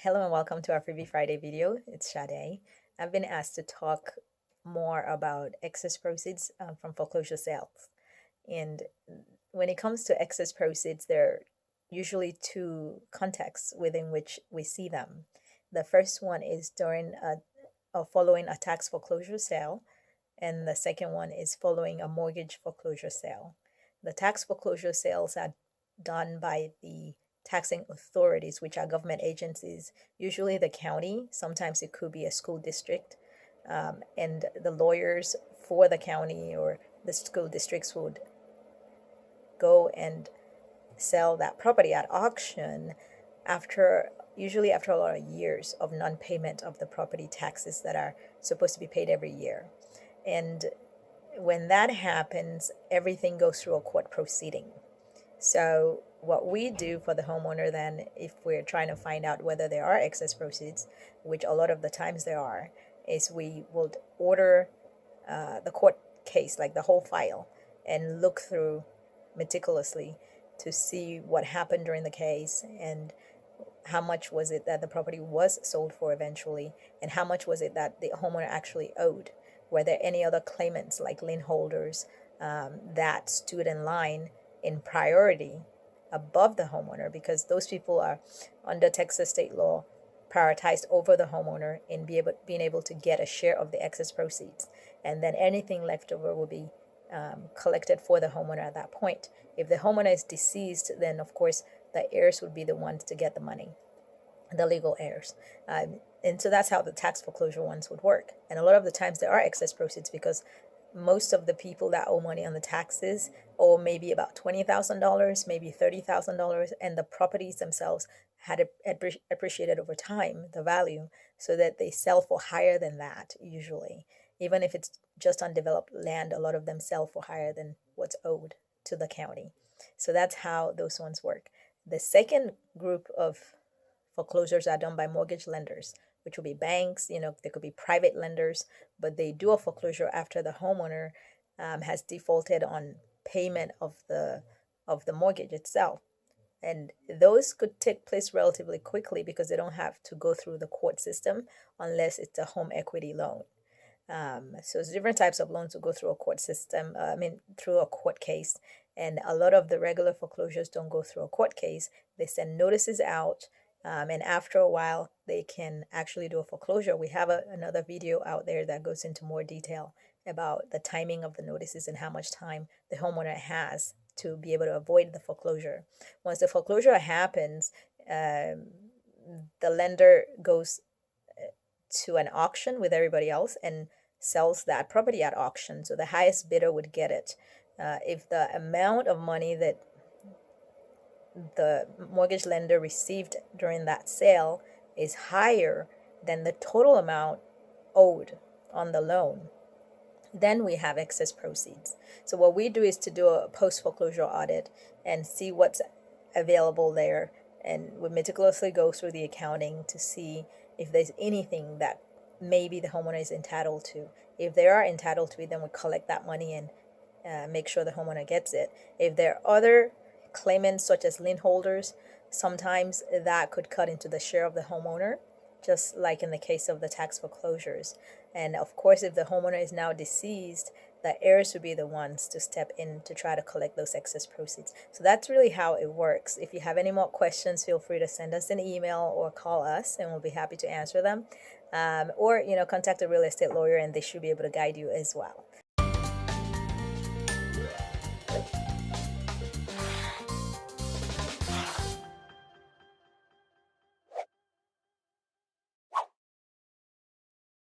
Hello and welcome to our Freebie Friday video. It's Sade. I've been asked to talk more about excess proceeds from foreclosure sales. And when it comes to excess proceeds, there are usually two contexts within which we see them. The first one is during or following a tax foreclosure sale, and the second one is following a mortgage foreclosure sale. The tax foreclosure sales are done by the taxing authorities, which are government agencies, usually the county. Sometimes it could be a school district. And the lawyers for the county or the school districts would go and sell that property at auction usually after a lot of years of non-payment of the property taxes that are supposed to be paid every year. And when that happens, everything goes through a court proceeding. So what we do for the homeowner then, if we're trying to find out whether there are excess proceeds, which a lot of the times there are, is we would order the court case, like the whole file, and look through meticulously to see what happened during the case and how much was it that the property was sold for eventually, and how much was it that the homeowner actually owed. Were there any other claimants like lien holders that stood in line in priority above the homeowner, because those people are under Texas state law prioritized over the homeowner in being able to get a share of the excess proceeds, and then anything left over will be collected for the homeowner at that point. If the homeowner is deceased, then of course the heirs would be the ones to get the money, the legal heirs. And so that's how the tax foreclosure ones would work. And a lot of the times there are excess proceeds because most of the people that owe money on the taxes owe maybe about $20,000, maybe $30,000, and the properties themselves had appreciated over time, the value, so that they sell for higher than that usually. Even if it's just undeveloped land, a lot of them sell for higher than what's owed to the county. So that's how those ones work. The second group of foreclosures are done by mortgage lenders, which will be banks. They could be private lenders, but they do a foreclosure after the homeowner has defaulted on payment of the mortgage itself. And those could take place relatively quickly because they don't have to go through the court system unless it's a home equity loan. So it's different types of loans will go through a court system, through a court case. And a lot of the regular foreclosures don't go through a court case. They send notices out, and after a while, they can actually do a foreclosure. We have another video out there that goes into more detail about the timing of the notices and how much time the homeowner has to be able to avoid the foreclosure. Once the foreclosure happens, the lender goes to an auction with everybody else and sells that property at auction. So the highest bidder would get it. If the amount of money that the mortgage lender received during that sale is higher than the total amount owed on the loan, then we have excess proceeds. So what we do is to do a post foreclosure audit and see what's available there, and we meticulously go through the accounting to see if there's anything that maybe the homeowner is entitled to. If they are entitled to it, then we collect that money and make sure the homeowner gets it. If there are other claimants such as lien holders, sometimes that could cut into the share of the homeowner, just like in the case of the tax foreclosures. And of course, if the homeowner is now deceased, the heirs would be the ones to step in to try to collect those excess proceeds. So that's really how it works. If you have any more questions, feel free to send us an email or call us, and we'll be happy to answer them. Or contact a real estate lawyer, and they should be able to guide you as well.